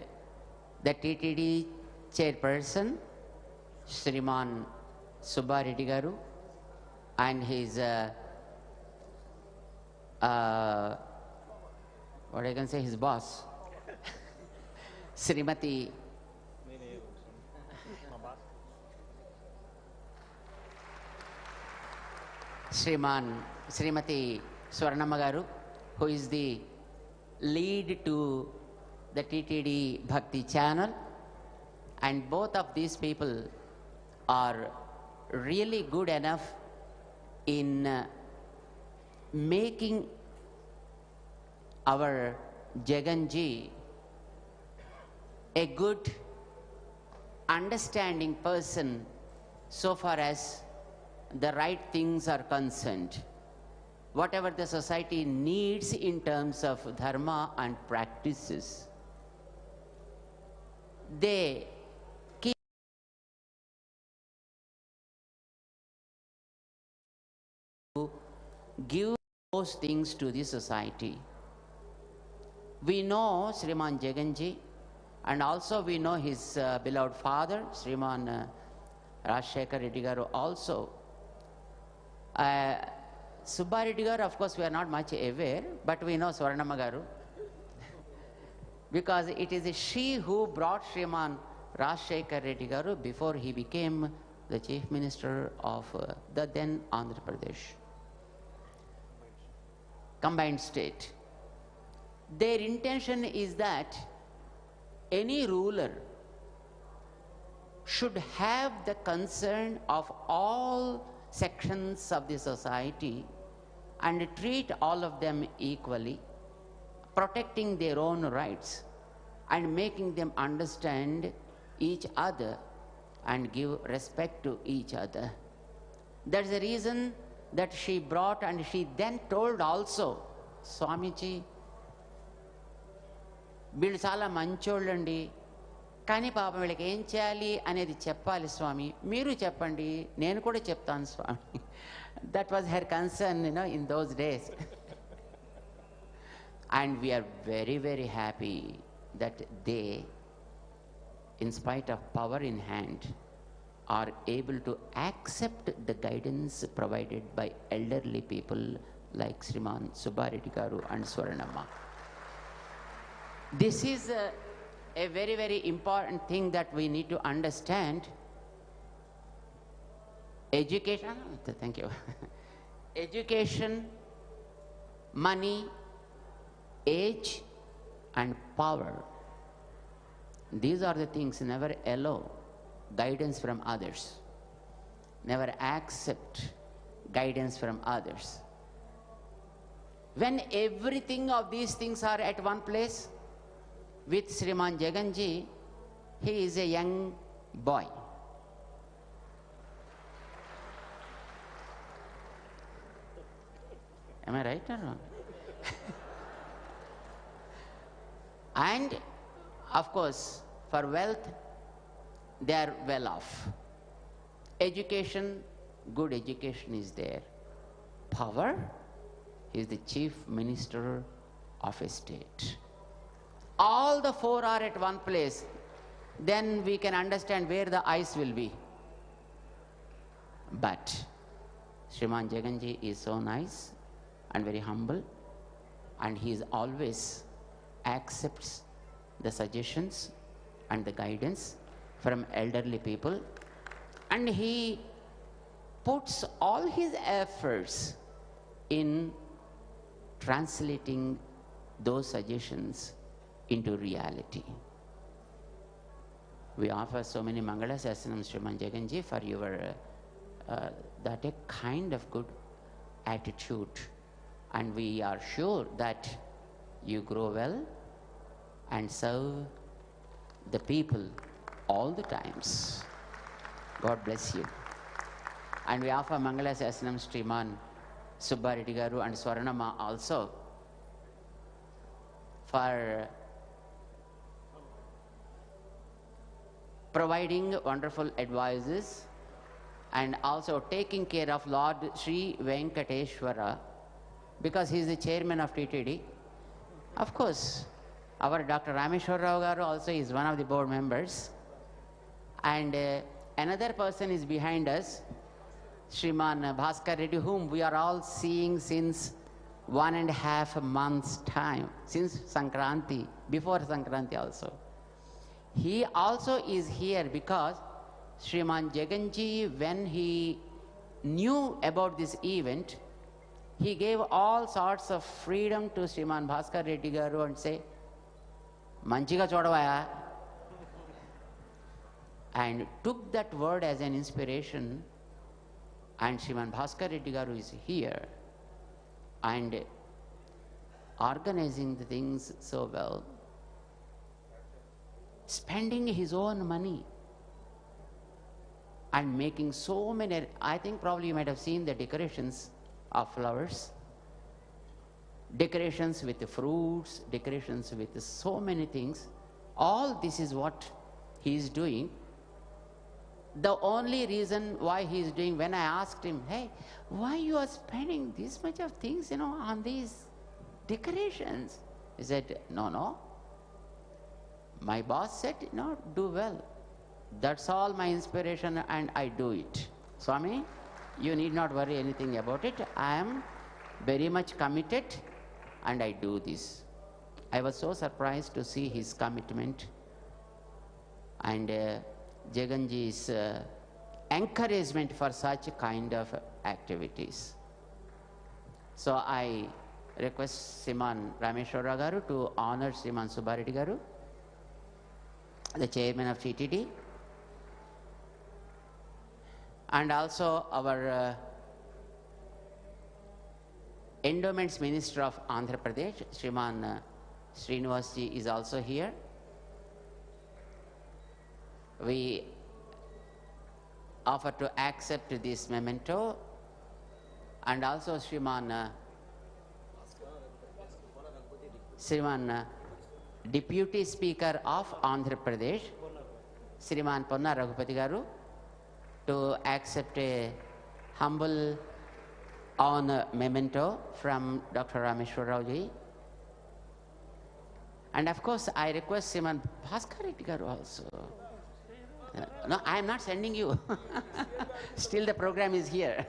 the TTD chairperson, Sriman Subba Reddy Garu, and his, what I can say, his boss, Srimati Srimati Swarnamma Garu, who is the lead to the TTD Bhakti channel, and both of these people are really good enough in making our Jaganji a good understanding person so far as the right things are concerned. whatever the society needs in terms of dharma and practices. They keep give those things to the society. We know Sriman Jaganji, and also we know his beloved father, Sriman Rajshekar Reddy Garu also. Subba Reddy Garu, of course, we are not much aware, but we know Swaranamma Garu. Because it is she who brought Sriman Rajshekar Reddy Garu before he became the Chief Minister of the then Andhra Pradesh. Combined state. Their intention is that any ruler should have the concern of all sections of the society and treat all of them equally, protecting their own rights and making them understand each other and give respect to each other. That's the reason that she brought, and she then told also, Swamiji, వీళ్ళు చాలా మంచోళ్ళండి, కానీ పాపం వీళ్ళకి ఏం చేయాలి అనేది చెప్పాలి స్వామి, మీరు చెప్పండి, నేను కూడా చెప్తాను స్వామి. That was her concern, in those days. And we are very, very happy that they, in spite of power in hand, are able to accept the guidance provided by elderly people like Sriman Subba Reddy Garu and Swaranamma. This is a very, very important thing that we need to understand. Education, thank you. Education, money, age, and power. These are the things. Never allow guidance from others. Never accept guidance from others. When everything of these things are at one place, with Sriman Jaganji, he is a young boy. Am I right or wrong? And of course, for wealth, they are well off. Education, good education is there. Power, he is the chief minister of a state. All the four are at one place, then we can understand where the ice will be. But Sriman Jaganji is so nice and very humble, and he is always accepts the suggestions and the guidance from elderly people, and he puts all his efforts in translating those suggestions into reality. We offer so many Mangala Sasanams, Sriman Jaganji, for your that a kind of good attitude, and we are sure that you grow well and serve the people all the times. God bless you. And we offer Mangala Sasanams, Sriman Subba Reddy Garu and Swaranamma also, for providing wonderful advices and also taking care of Lord Sri Venkateshwara, because he is the chairman of TTD. Of course, our Dr. Rameshwar Rao Garu also is one of the board members. And another person is behind us, Sriman Bhaskar Reddy, whom we are all seeing since 1.5 months' time, since Sankranti, before Sankranti also. He also is here because Sriman Jaganji, when he knew about this event, he gave all sorts of freedom to Sriman Bhaskar Reddy Garu and say, Manchiga chodavaya, and took that word as an inspiration. And Sriman Bhaskar Reddy Garu is here and organizing the things so well, spending his own money and making so many. I think probably you might have seen the decorations of flowers decorations with the fruits, decorations with so many things. All this is what he is doing. The only reason why he is doing, when I asked him, hey, why you are spending this much of things, on these decorations? He said, no. My boss said, do well. That's all my inspiration and I do it. Swami, you need not worry anything about it. I am very much committed and I do this. I was so surprised to see his commitment and Jaganji's encouragement for such kind of activities. So I request Sriman Rameshwara Garu to honor Sriman Subbareddy Garu, the chairman of TTD, and also our Endowments Minister of Andhra Pradesh, Sriman Srinivasji is also here. We offer to accept this memento, and also Sriman Deputy Speaker of Andhra Pradesh, Sriman Ponna Raghupati Garu, to accept a humble honor memento from Dr. Rameshwar Rao ji. And of course, I request Sriman Bhaskar Reddy Garu also. No, I am not sending you. Still the program is here.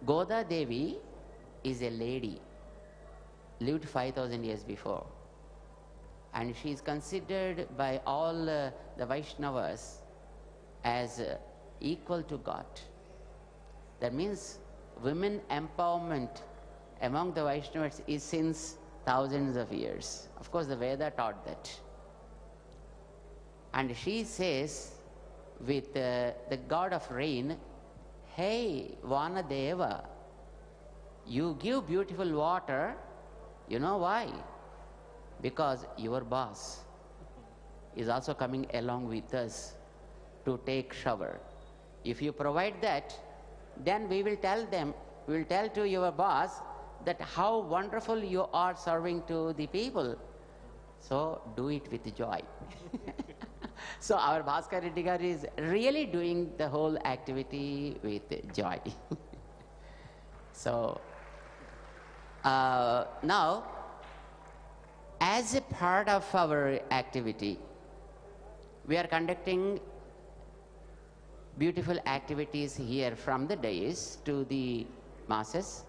Goda Devi is a lady, lived 5,000 years before. And she is considered by all the Vaishnavas as equal to God. That means women empowerment among the Vaishnavas is since thousands of years. Of course, the Veda taught that. And she says with the god of rain, hey, Vanadeva, you give beautiful water. You know why? Because your boss is also coming along with us to take shower. If you provide that, then we will tell to your boss that how wonderful you are serving to the people. So do it with joy. So our Bhaskar Reddy Garu is really doing the whole activity with joy. So now, as a part of our activity, we are conducting beautiful activities here from the dais to the masses.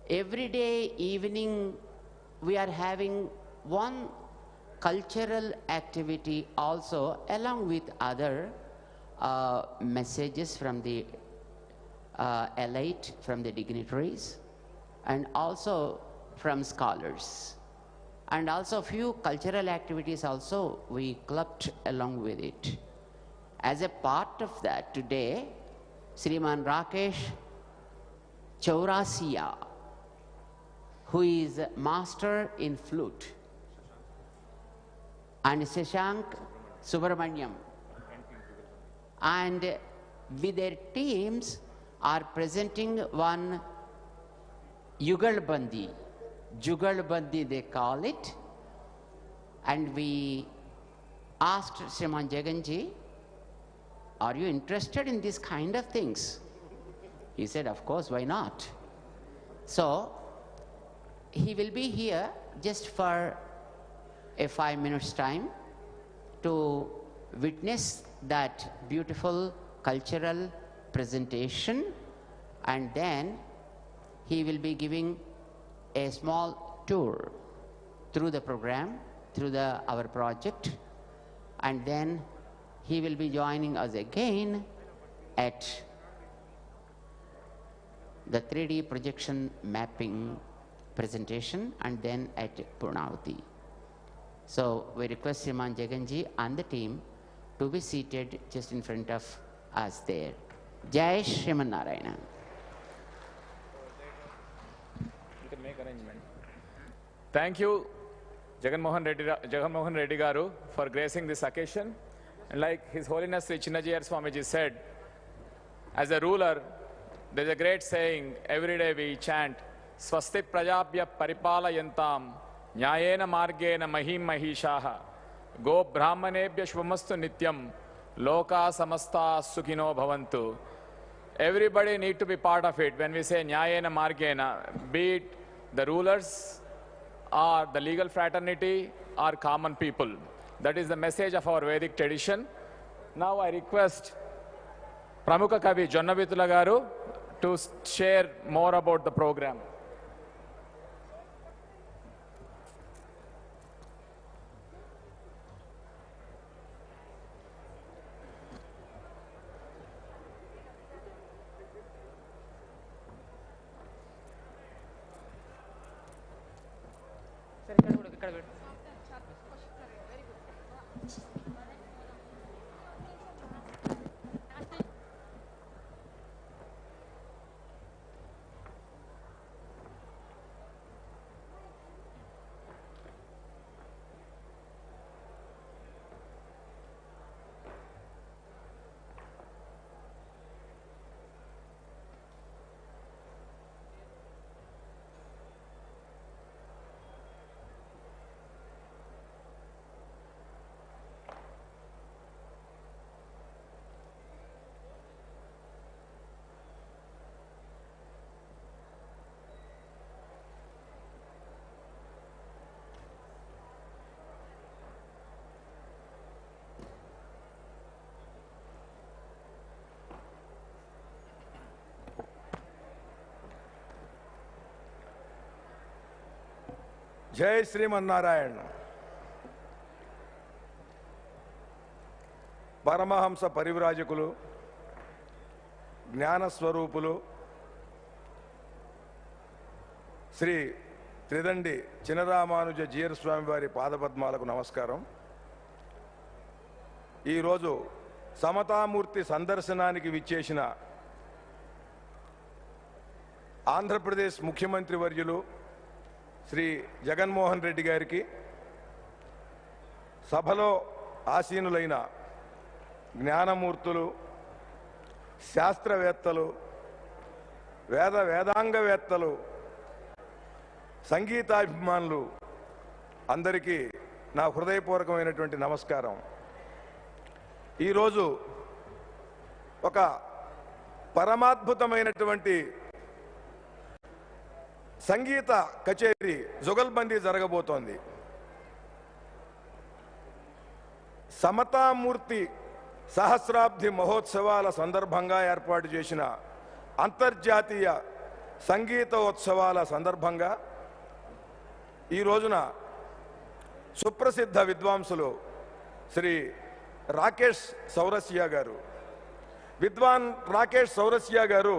Every day evening we are having one cultural activity also, along with other messages from the elite, from the dignitaries, and also from scholars. And also few cultural activities also we clubbed along with it. As a part of that, today, Sriman Rakesh Chaurasia, who is master in flute, and Shashank Subramanyam, and with their teams are presenting one Yugalbandi. Jugalbandi they call it. And we asked Sriman Jaganji, are you interested in this kind of things? He said, of course, why not? So he will be here just for a 5 minutes time to witness that beautiful cultural presentation, and then he will be giving a small tour through the program, through our project, and then he will be joining us again at the 3D projection mapping presentation, and then at Purnavati. So we request Sriman Jaganji and the team to be seated just in front of us there. Jai Shriman Narayana. You can make arrangement. Thank you, Jagan Mohan Reddy Garu, for gracing this occasion. And like His Holiness Sri Chinnajiyar Swamiji said, as a ruler, there's a great saying, every day we chant, Swasti Prajabhya Paripalayantam, Nyayena Margena Mahim Mahishaha, Go Brahmanebhya Shvamastu Nityam, Loka Samasta Sukhino Bhavantu. Everybody need to be part of it. When we say Nyayena Margena, be it the rulers, or the legal fraternity, or common people. That is the message of our Vedic tradition. Now I request Pramukha Kavi Jonnavitula Garu to share more about the program. జై శ్రీమన్నారాయణ. పరమహంస పరివ్రాజకులు, జ్ఞానస్వరూపులు శ్రీ త్రిదండి చినరామానుజ జీయర్ స్వామి వారి పాదపద్మాలకు నమస్కారం. ఈరోజు సమతామూర్తి సందర్శనానికి విచ్చేసిన ఆంధ్రప్రదేశ్ ముఖ్యమంత్రి వర్యులు శ్రీ జగన్మోహన్ రెడ్డి గారికి, సభలో ఆసీనులైన జ్ఞానమూర్తులు, శాస్త్రవేత్తలు, వేదాంగవేత్తలు, సంగీతాభిమానులు అందరికీ నా హృదయపూర్వకమైనటువంటి నమస్కారం. ఈరోజు ఒక పరమాద్భుతమైనటువంటి సంగీత కచేరీ జుగల్బందీ జరగబోతోంది. సమతామూర్తి సహస్రాబ్ది మహోత్సవాల సందర్భంగా ఏర్పాటు చేసిన అంతర్జాతీయ సంగీతోత్సవాల సందర్భంగా ఈ రోజున సుప్రసిద్ధ విద్వాంసులు శ్రీ రాకేష్ సౌరసియా గారు, విద్వాన్ రాకేష్ సౌరసియా గారు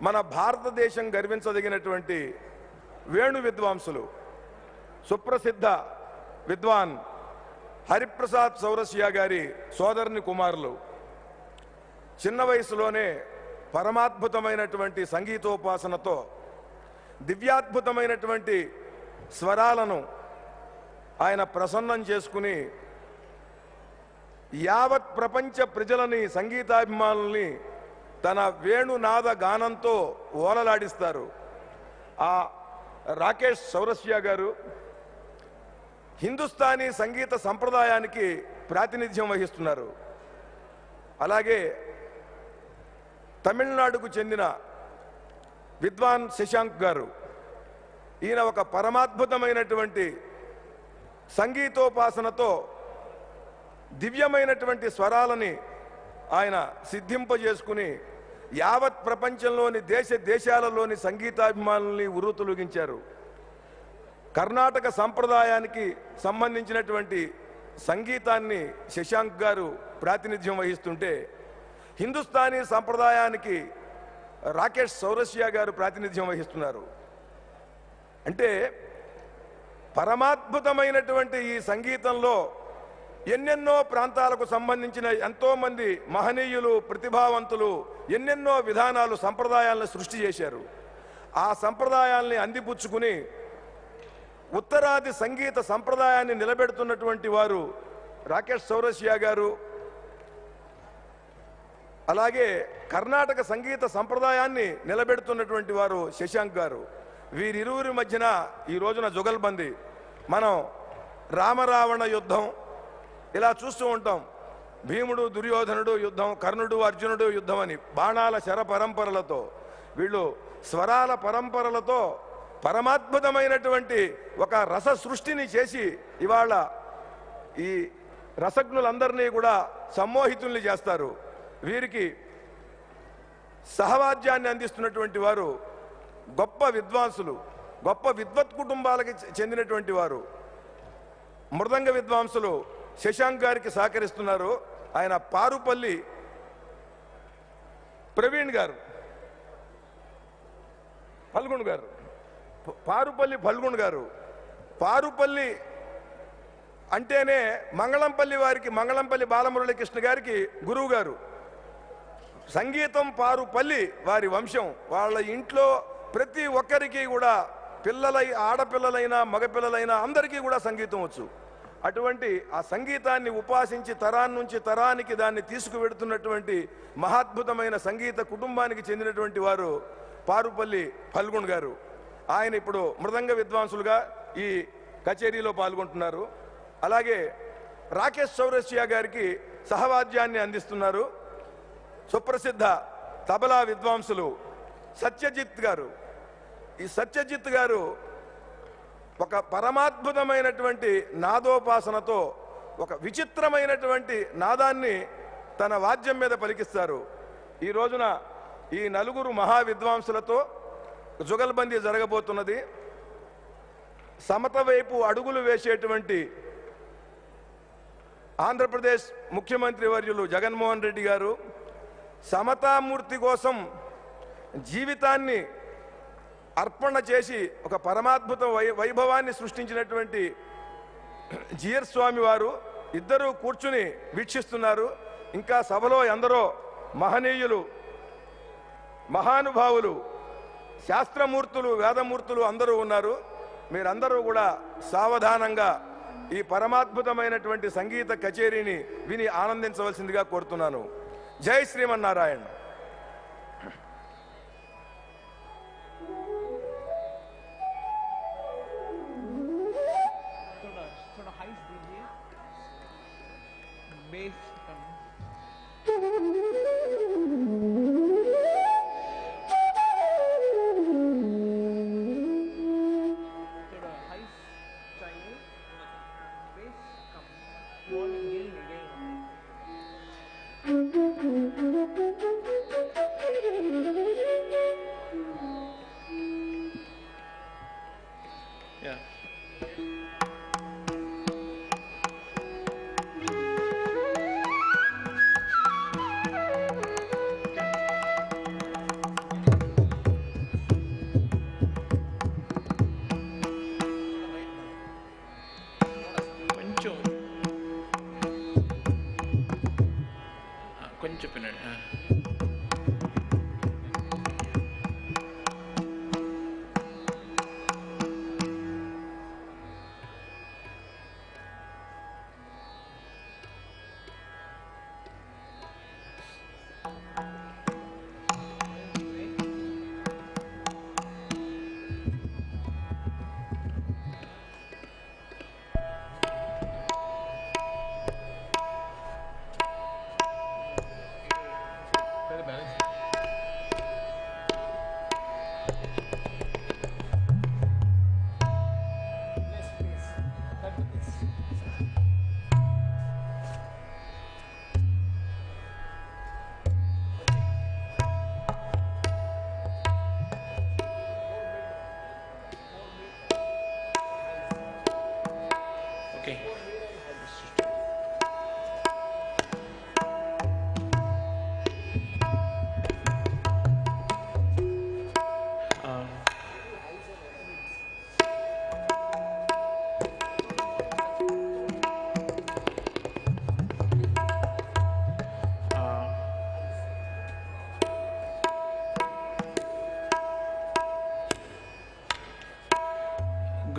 మన భారతదేశం గర్వించదగినటువంటి వేణు విద్వాంసులు. సుప్రసిద్ధ విద్వాన్ హరిప్రసాద్ సౌరసియా గారి సోదరుని కుమారులు. చిన్న వయసులోనే పరమాద్భుతమైనటువంటి సంగీతోపాసనతో దివ్యాద్భుతమైనటువంటి స్వరాలను ఆయన ప్రసన్నం చేసుకుని యావత్ ప్రపంచ ప్రజలని, సంగీతాభిమానుల్ని తన వేణునాద గానంతో ఓలలాడిస్తారు. ఆ రాకేష్ సౌరసియా గారు హిందుస్థానీ సంగీత సంప్రదాయానికి ప్రాతినిధ్యం వహిస్తున్నారు. అలాగే తమిళనాడుకు చెందిన విద్వాన్ శశాంక్ గారు, ఈయన ఒక పరమాద్భుతమైనటువంటి సంగీతోపాసనతో దివ్యమైనటువంటి స్వరాలని ఆయన సిద్ధింపజేసుకుని యావత్ ప్రపంచంలోని దేశాలలోని సంగీతాభిమానుల్ని ఉర్రూతలూగించారు. కర్ణాటక సంప్రదాయానికి సంబంధించినటువంటి సంగీతాన్ని శశాంక్ గారు ప్రాతినిధ్యం వహిస్తుంటే, హిందుస్థానీ సంప్రదాయానికి రాకేష్ సౌరసియా గారు ప్రాతినిధ్యం వహిస్తున్నారు. అంటే పరమాద్భుతమైనటువంటి ఈ సంగీతంలో ఎన్నెన్నో ప్రాంతాలకు సంబంధించిన ఎంతోమంది మహనీయులు, ప్రతిభావంతులు ఎన్నెన్నో విధానాలు, సంప్రదాయాలను సృష్టి చేశారు. ఆ సంప్రదాయాల్ని అందిపుచ్చుకుని ఉత్తరాది సంగీత సంప్రదాయాన్ని నిలబెడుతున్నటువంటి వారు రాకేష్ చౌరసియా గారు, అలాగే కర్ణాటక సంగీత సంప్రదాయాన్ని నిలబెడుతున్నటువంటి వారు శశాంక్ గారు. వీరిరువురి మధ్యన ఈ రోజున జుగల్బందీ. మనం రామరావణ యుద్ధం ఇలా చూస్తూ ఉంటాం. భీముడు దుర్యోధనుడు యుద్ధం, కర్ణుడు అర్జునుడు యుద్ధం అని బాణాల శర పరంపరలతో, వీళ్ళు స్వరాల పరంపరలతో పరమాద్భుతమైనటువంటి ఒక రస సృష్టిని చేసి ఇవాళ ఈ రసజ్ఞులందరినీ కూడా సమ్మోహితుల్ని చేస్తారు. వీరికి సహవాద్యాన్ని అందిస్తున్నటువంటి వారు గొప్ప విద్వాంసులు, గొప్ప విద్వత్ కుటుంబాలకి చెందినటువంటి వారు. మృదంగ విద్వాంసులు శశాంక్ గారికి సహకరిస్తున్నారు. ఆయన పారుపల్లి ప్రవీణ్ గారు, ఫల్గుణ్ గారు, పారుపల్లి ఫల్గుణ్ గారు. పారుపల్లి అంటేనే మంగళంపల్లి వారికి, మంగళంపల్లి బాలమురళీకృష్ణ గారికి గురువు గారు. సంగీతం పారుపల్లి వారి వంశం. వాళ్ళ ఇంట్లో ప్రతి ఒక్కరికి కూడా ఆడపిల్లలైనా మగపిల్లలైనా అందరికీ కూడా సంగీతం వచ్చు. అటువంటి ఆ సంగీతాన్ని ఉపాసించి తరాన్ని నుంచి తరానికి దాన్ని తీసుకువెడుతున్నటువంటి మహాద్భుతమైన సంగీత కుటుంబానికి చెందినటువంటి వారు పారుపల్లి ఫల్గుణ్ గారు. ఆయన ఇప్పుడు మృదంగ విద్వాంసులుగా ఈ కచేరీలో పాల్గొంటున్నారు. అలాగే రాకేష్ చౌరసియా గారికి సహవాద్యాన్ని అందిస్తున్నారు సుప్రసిద్ధ తబలా విద్వాంసులు సత్యజిత్ గారు. ఈ సత్యజిత్ గారు ఒక పరమాద్భుతమైనటువంటి నాదోపాసనతో ఒక విచిత్రమైనటువంటి నాదాన్ని తన వాద్యం మీద పలికిస్తారు. ఈ రోజున ఈ నలుగురు మహావిద్వాంసులతో జుగల్బందీ జరగబోతున్నది. సమత వైపు అడుగులు వేసేటువంటి ఆంధ్రప్రదేశ్ ముఖ్యమంత్రి వర్యులు జగన్మోహన్ రెడ్డి గారు సమతామూర్తి కోసం జీవితాన్ని అర్పణ చేసి ఒక పరమాద్భుత వైభవాన్ని సృష్టించినటువంటి జియర్ స్వామి వారు ఇద్దరూ కూర్చుని వీక్షిస్తున్నారు. ఇంకా సభలో ఎందరో మహనీయులు, మహానుభావులు, శాస్త్రమూర్తులు, వేదమూర్తులు అందరూ ఉన్నారు. మీరందరూ కూడా సావధానంగా ఈ పరమాద్భుతమైనటువంటి సంగీత కచేరీని విని ఆనందించవలసిందిగా కోరుతున్నాను. జై శ్రీమన్నారాయణ. కొంచెం పిన్నాడు.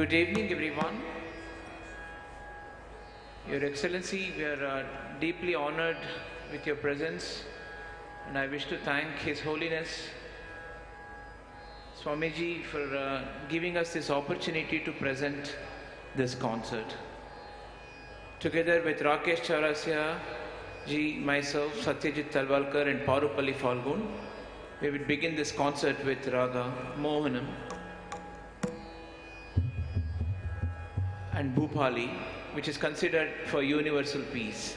Good evening, everyone. Your Excellency, we are deeply honored with your presence, and I wish to thank His Holiness Swamiji for giving us this opportunity to present this concert. Together with Rakesh Chaurasya ji, myself, Satyajit Talwalkar and Parupalli Falgun, we will begin this concert with Raga Mohanam and Bhupali, which is considered for universal peace.